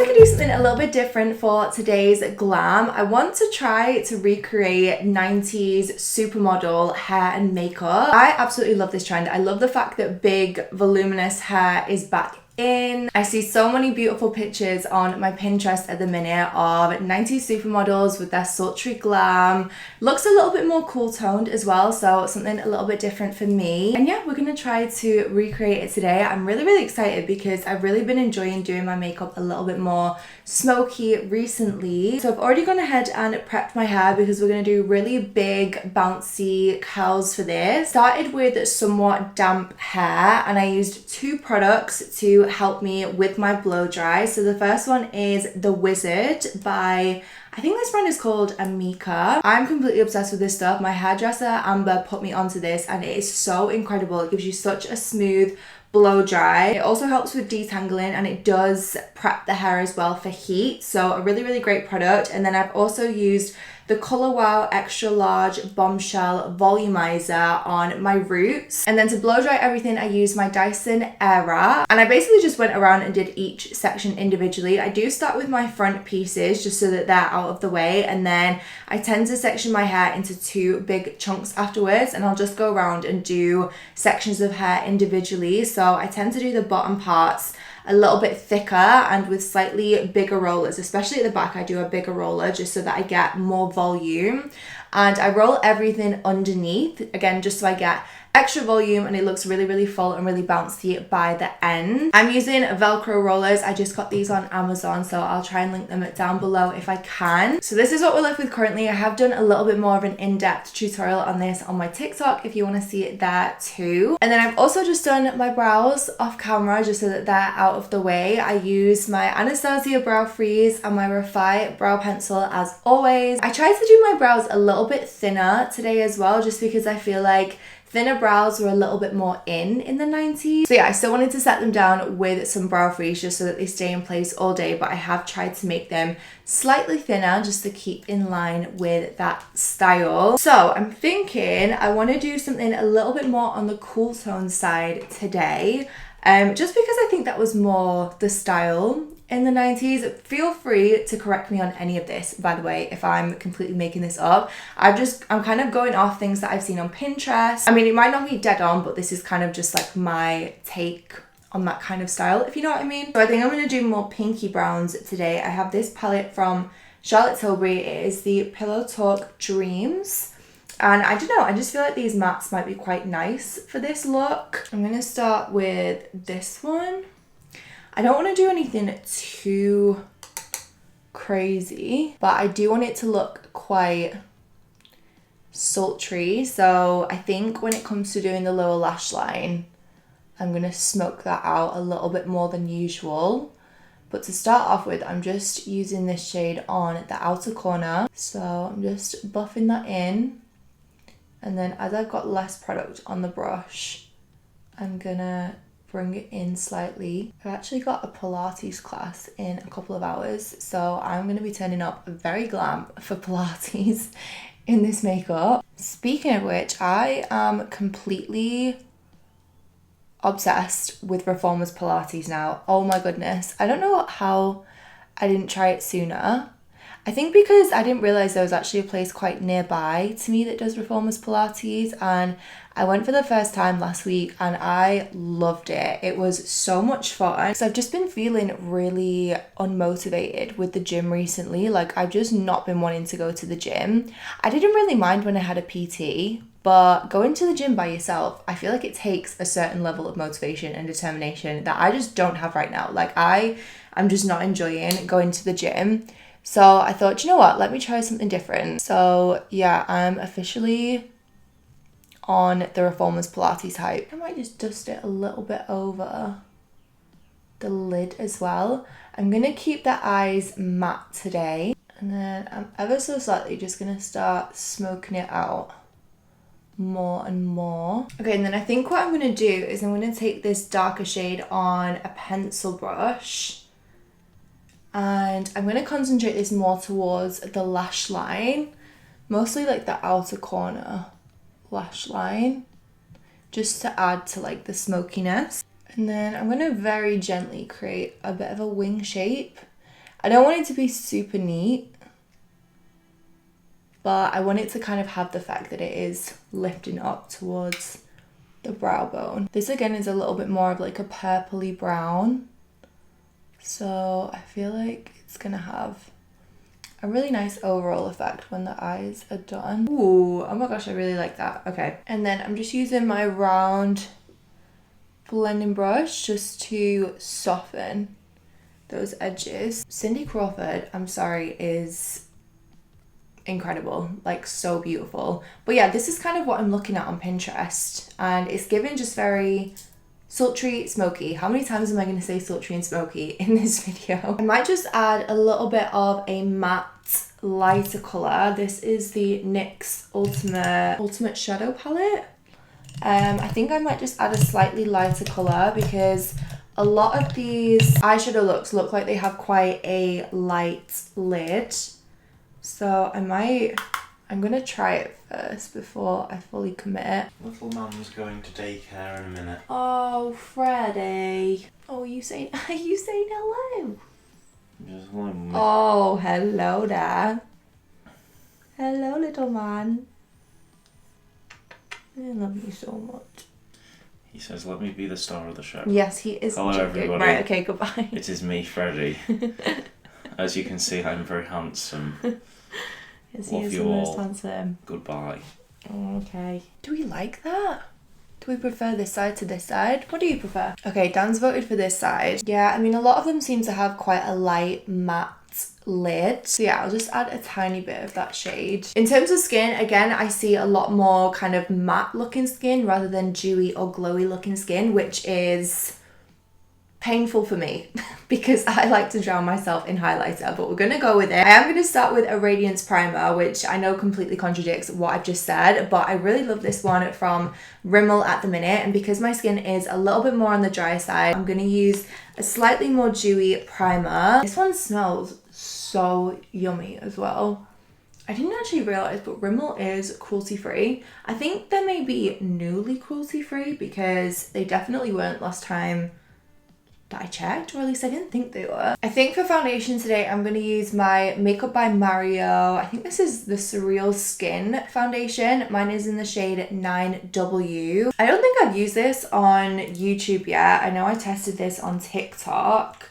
we can do something a little bit different for today's glam. I want to try to recreate 90s supermodel hair and makeup. I absolutely love this trend. I love the fact that big, voluminous hair is back in. I see so many beautiful pictures on my Pinterest at the minute of 90s supermodels with their sultry glam. Looks a little bit more cool toned as well, so something a little bit different for me. And yeah, we're gonna try to recreate it today. I'm really excited because I've really been enjoying doing my makeup a little bit more smoky recently. So I've already gone ahead and prepped my hair because we're gonna do really big bouncy curls for this. Started with somewhat damp hair and I used two products to help me with my blow dry. So the first one is The Wizard by, I think this brand is called Amika. I'm completely obsessed with this stuff. My hairdresser Amber put me onto this and it is so incredible. It gives you such a smooth blow dry. It also helps with detangling and it does prep the hair as well for heat. So a really great product. And then I've also used the Color Wow Extra Large Bombshell Volumizer on my roots. And then to blow dry everything, I used my Dyson Aera. And I basically just went around and did each section individually. I do start with my front pieces just so that they're out of the way. And then I tend to section my hair into two big chunks afterwards. And I'll just go around and do sections of hair individually. So I tend to do the bottom parts a little bit thicker and with slightly bigger rollers, especially at the back. I do a bigger roller just so that I get more volume, and I roll everything underneath again just so I get extra volume and it looks really full and really bouncy by the end. I'm using Velcro rollers. I just got these on Amazon, so I'll try and link them down below if I can. So this is what we're left with currently. I have done a little bit more of an in-depth tutorial on this on my TikTok if you want to see it there too. And then I've also just done my brows off camera just so that they're out of the way. I use my Anastasia Brow Freeze and my Refi brow pencil as always. I tried to do my brows a little bit thinner today as well, just because I feel like thinner brows were a little bit more in the 90s. So yeah, I still wanted to set them down with some brow freeze just so that they stay in place all day, but I have tried to make them slightly thinner just to keep in line with that style. So I'm thinking I want to do something a little bit more on the cool tone side today, just because I think that was more the style in the 90s. Feel free to correct me on any of this, by the way, if I'm completely making this up. I'm kind of going off things that I've seen on Pinterest. I mean, it might not be dead on, but this is kind of just like my take on that kind of style, if you know what I mean. So I think I'm going to do more pinky browns today. I have this palette from Charlotte Tilbury. It is the Pillow Talk Dreams. And I don't know, I just feel like these mattes might be quite nice for this look. I'm going to start with this one. I don't want to do anything too crazy, but I do want it to look quite sultry. So I think when it comes to doing the lower lash line, I'm going to smoke that out a little bit more than usual. But to start off with, I'm just using this shade on the outer corner. So I'm just buffing that in. And then as I've got less product on the brush, I'm gonna bring it in slightly. I've actually got a Pilates class in a couple of hours, so I'm gonna be turning up very glam for Pilates in this makeup. Speaking of which, I am completely obsessed with Reformers Pilates now. Oh my goodness. I don't know how I didn't try it sooner. I think because I didn't realise there was actually a place quite nearby to me that does Reformers Pilates, and I went for the first time last week and I loved it. It was so much fun. So I've just been feeling really unmotivated with the gym recently. Like, I've just not been wanting to go to the gym. I didn't really mind when I had a PT, but going to the gym by yourself, I feel like it takes a certain level of motivation and determination that I just don't have right now. Like, I'm just not enjoying going to the gym. So I thought, you know what, let me try something different. So yeah, I'm officially on the Reformers Pilates hype. I might just dust it a little bit over the lid as well. I'm gonna keep the eyes matte today. And then I'm ever so slightly just gonna start smoking it out more and more. Okay, and then I think what I'm gonna do is I'm gonna take this darker shade on a pencil brush. And I'm going to concentrate this more towards the lash line, mostly like the outer corner lash line, just to add to like the smokiness. And then I'm going to very gently create a bit of a wing shape. I don't want it to be super neat, but I want it to kind of have the fact that it is lifting up towards the brow bone. This again is a little bit more of like a purpley brown. So I feel like it's gonna have a really nice overall effect when the eyes are done. Ooh, oh my gosh, I really like that. Okay, and then I'm just using my round blending brush just to soften those edges. Cindy Crawford, I'm sorry, is incredible, like so beautiful. But yeah, this is kind of what I'm looking at on Pinterest, and it's given just very sultry, smoky. How many times am I going to say sultry and smoky in this video? I might just add a little bit of a matte lighter colour. This is the NYX Ultimate Shadow Palette. I think I might just add a slightly lighter colour because a lot of these eyeshadow looks look like they have quite a light lid. So I'm gonna try it first before I fully commit. Little mum's going to daycare in a minute. Oh, Freddie. Oh, are you saying hello? Just hello, Mummy. Oh, hello there. Hello, little man. I love you so much. He says, let me be the star of the show. Yes, he is. Hello, everybody. Right, okay, goodbye. It is me, Freddie. As you can see, I'm very handsome. Yes, he Love is you the most all. handsome. Goodbye. Okay. Do we like that? Do we prefer this side to this side? What do you prefer? Okay, Dan's voted for this side. Yeah, I mean, a lot of them seem to have quite a light matte lid. So yeah, I'll just add a tiny bit of that shade. In terms of skin, again, I see a lot more kind of matte looking skin rather than dewy or glowy looking skin, which is painful for me because I like to drown myself in highlighter, but we're gonna go with it. I am gonna start with a Radiance Primer, which I know completely contradicts what I've just said, but I really love this one from Rimmel at the minute, and because my skin is a little bit more on the dry side, I'm gonna use a slightly more dewy primer. This one smells so yummy as well. I didn't actually realise, but Rimmel is cruelty-free. I think they may be newly cruelty-free because they definitely weren't last time that I checked, or at least I didn't think they were. I think for foundation today, I'm going to use my Makeup by Mario. I think this is the Surreal Skin foundation. Mine is in the shade 9W. I don't think I've used this on YouTube yet. I know I tested this on TikTok,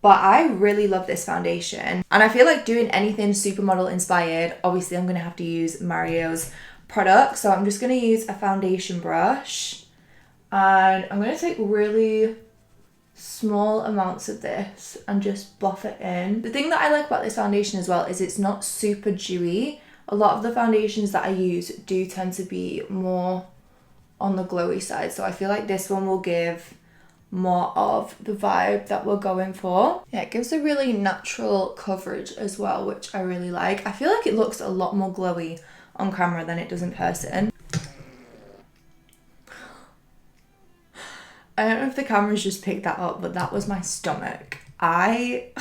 but I really love this foundation. And I feel like doing anything supermodel inspired, obviously I'm going to have to use Mario's product. So I'm just going to use a foundation brush, and I'm going to take really small amounts of this and just buff it in. The thing that I like about this foundation as well is it's not super dewy. A lot of the foundations that I use do tend to be more on the glowy side, so I feel like this one will give more of the vibe that we're going for. Yeah, it gives a really natural coverage as well, which I really like. I feel like it looks a lot more glowy on camera than it does in person. I don't know if the cameras just picked that up, but that was my stomach. I'm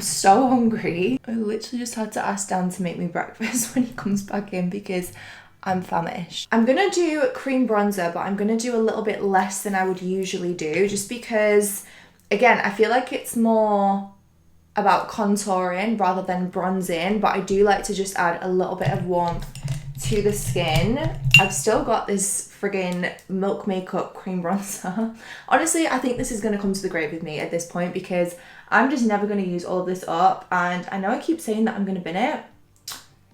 so hungry. I literally just had to ask Dan to make me breakfast when he comes back in because I'm famished. I'm gonna do cream bronzer, but I'm gonna do a little bit less than I would usually do, just because, again, I feel like it's more about contouring rather than bronzing, but I do like to just add a little bit of warmth to the skin. I've still got this friggin' Milk Makeup cream bronzer. Honestly, I think this is gonna come to the grave with me at this point because I'm just never gonna use all of this up, and I know I keep saying that I'm gonna bin it,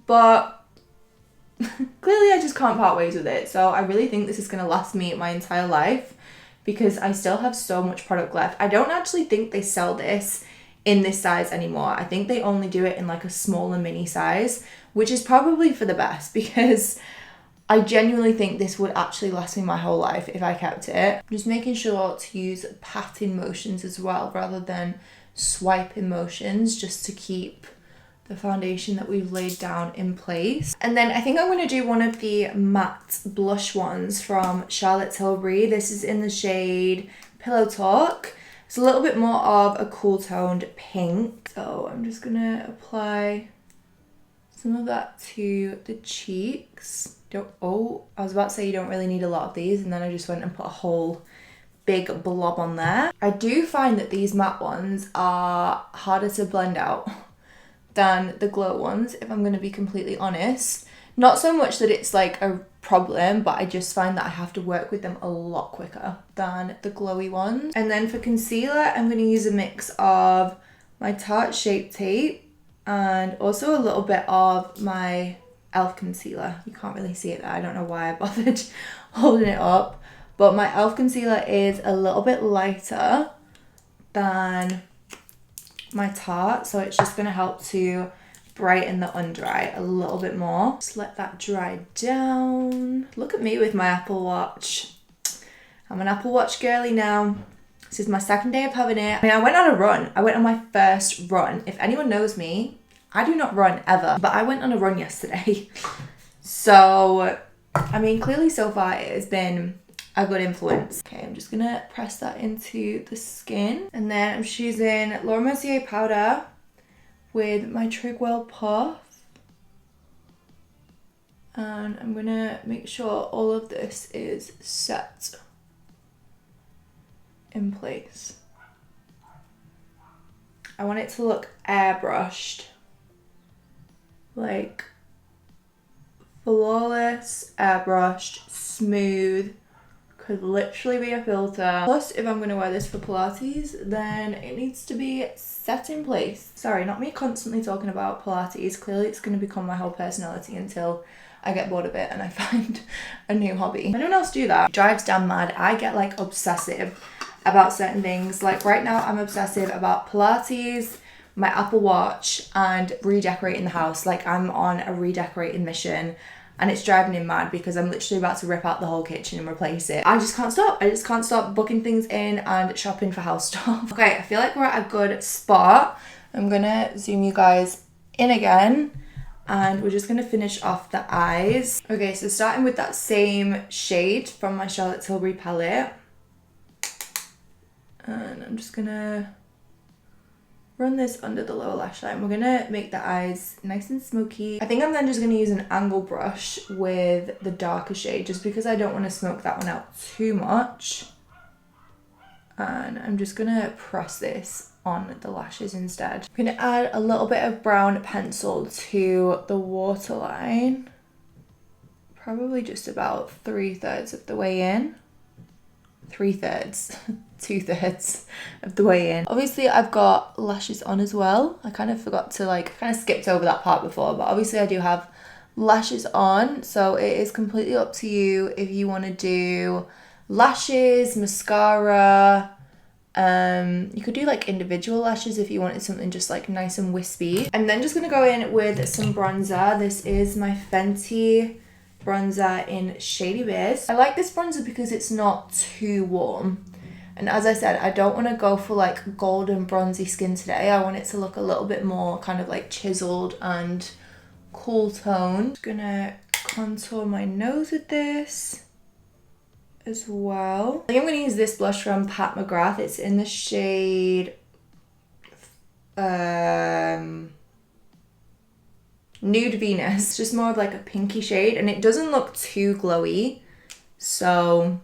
but clearly I just can't part ways with it. So I really think this is gonna last me my entire life because I still have so much product left. I don't actually think they sell this in this size anymore. I think they only do it in like a smaller mini size, which is probably for the best because I genuinely think this would actually last me my whole life if I kept it. I'm just making sure to use patting motions as well rather than swiping motions, just to keep the foundation that we've laid down in place. And then I think I'm going to do one of the matte blush ones from Charlotte Tilbury. This is in the shade Pillow Talk. It's a little bit more of a cool toned pink. So I'm just going to apply some of that to the cheeks. I was about to say you don't really need a lot of these, and then I just went and put a whole big blob on there. I do find that these matte ones are harder to blend out than the glow ones, if I'm going to be completely honest. Not so much that it's like a problem, but I just find that I have to work with them a lot quicker than the glowy ones. And then for concealer, I'm going to use a mix of my Tarte Shape Tape and also a little bit of my e.l.f. concealer. You can't really see it there. I don't know why I bothered holding it up. But my e.l.f. concealer is a little bit lighter than my Tarte, so it's just going to help to brighten the under eye a little bit more. Just let that dry down. Look at me with my Apple Watch. I'm an Apple Watch girly now. This is my second day of having it. I mean, I went on a run. I went on my first run. If anyone knows me, I do not run ever, but I went on a run yesterday. So, I mean, clearly so far it has been a good influence. Okay, I'm just gonna press that into the skin. And then I'm just using Laura Mercier powder with my Trigwell Puff. And I'm gonna make sure all of this is set in place. I want it to look airbrushed. Like flawless, airbrushed, smooth. Could literally be a filter. Plus, if I'm gonna wear this for Pilates, then it needs to be set in place. Sorry, not me constantly talking about Pilates. Clearly it's gonna become my whole personality until I get bored of it and I find a new hobby. Anyone else do that? It drives Dan mad. I get like obsessive about certain things. Like right now I'm obsessive about Pilates, my Apple Watch, and redecorating the house. Like I'm on a redecorating mission. And it's driving him mad because I'm literally about to rip out the whole kitchen and replace it. I just can't stop. I just can't stop booking things in and shopping for house stuff. Okay, I feel like we're at a good spot. I'm gonna zoom you guys in again. And we're just gonna finish off the eyes. Okay, so starting with that same shade from my Charlotte Tilbury palette. And I'm just gonna run this under the lower lash line. We're gonna make the eyes nice and smoky. I think I'm then just gonna use an angle brush with the darker shade just because I don't want to smoke that one out too much. And I'm just gonna press this on the lashes instead. I'm gonna add a little bit of brown pencil to the waterline. Probably just about 3/3 of the way in. 3/3. 2/3 of the way in. Obviously I've got lashes on as well. I kind of forgot to kind of skipped over that part before, but obviously I do have lashes on, so it is completely up to you if you want to do lashes, mascara. You could do like individual lashes if you wanted something just like nice and wispy. I'm then just gonna go in with some bronzer. This is my Fenty bronzer in Shady Biz. I like this bronzer because it's not too warm. And as I said, I don't want to go for like golden bronzy skin today. I want it to look a little bit more kind of like chiseled and cool toned. Just gonna contour my nose with this as well. I think I'm gonna use this blush from Pat McGrath. It's in the shade Nude Venus. It's just more of like a pinky shade and it doesn't look too glowy. So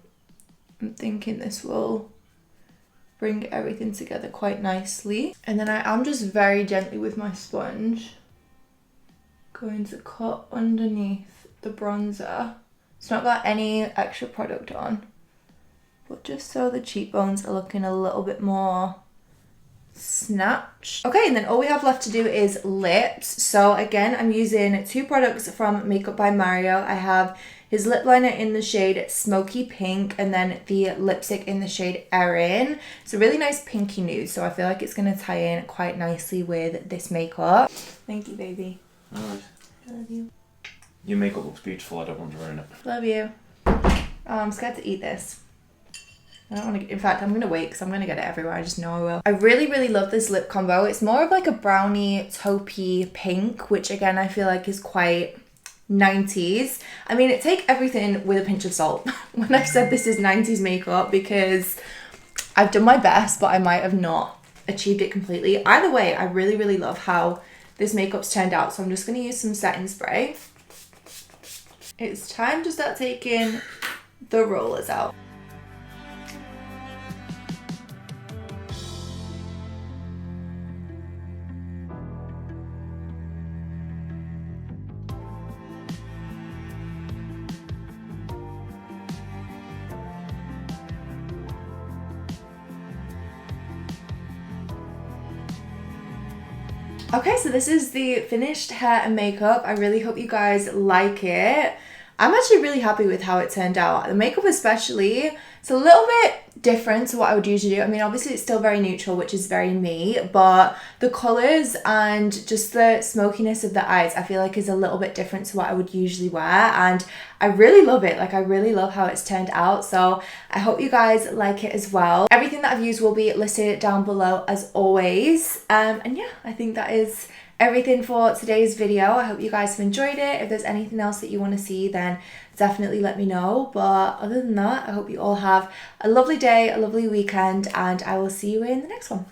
I'm thinking this will bring everything together quite nicely. And then I am just very gently with my sponge going to cut underneath the bronzer. It's not got any extra product on, but just so the cheekbones are looking a little bit more snatched. Okay, and then all we have left to do is lips. So again, I'm using two products from Makeup by Mario. I have his lip liner in the shade Smoky Pink and then the lipstick in the shade Erin. It's a really nice pinky nude, so I feel like it's going to tie in quite nicely with this makeup. Thank you, baby. Alright. I love you. Your makeup looks beautiful, I don't want to ruin it. Love you. Oh, I'm scared to eat this. I don't want to, in fact, I'm going to wait because I'm going to get it everywhere. I just know I will. I really, really love this lip combo. It's more of like a brownie taupey pink, which again, I feel like is quite 90s. I mean, take everything with a pinch of salt when I've said this is 90s makeup because I've done my best, but I might have not achieved it completely. Either way, I really, really love how this makeup's turned out. So I'm just going to use some setting spray. It's time to start taking the rollers out. Okay, so this is the finished hair and makeup. I really hope you guys like it. I'm actually really happy with how it turned out. The makeup especially, it's a little bit different to what I would usually do. I mean, obviously it's still very neutral, which is very me, but the colours and just the smokiness of the eyes, I feel like is a little bit different to what I would usually wear, and I really love it. Like, I really love how it's turned out, so I hope you guys like it as well. Everything that I've used will be listed down below as always, and yeah, I think that is everything for today's video. I hope you guys have enjoyed it. If there's anything else that you want to see, then definitely let me know. But other than that, I hope you all have a lovely day, a lovely weekend, and I will see you in the next one.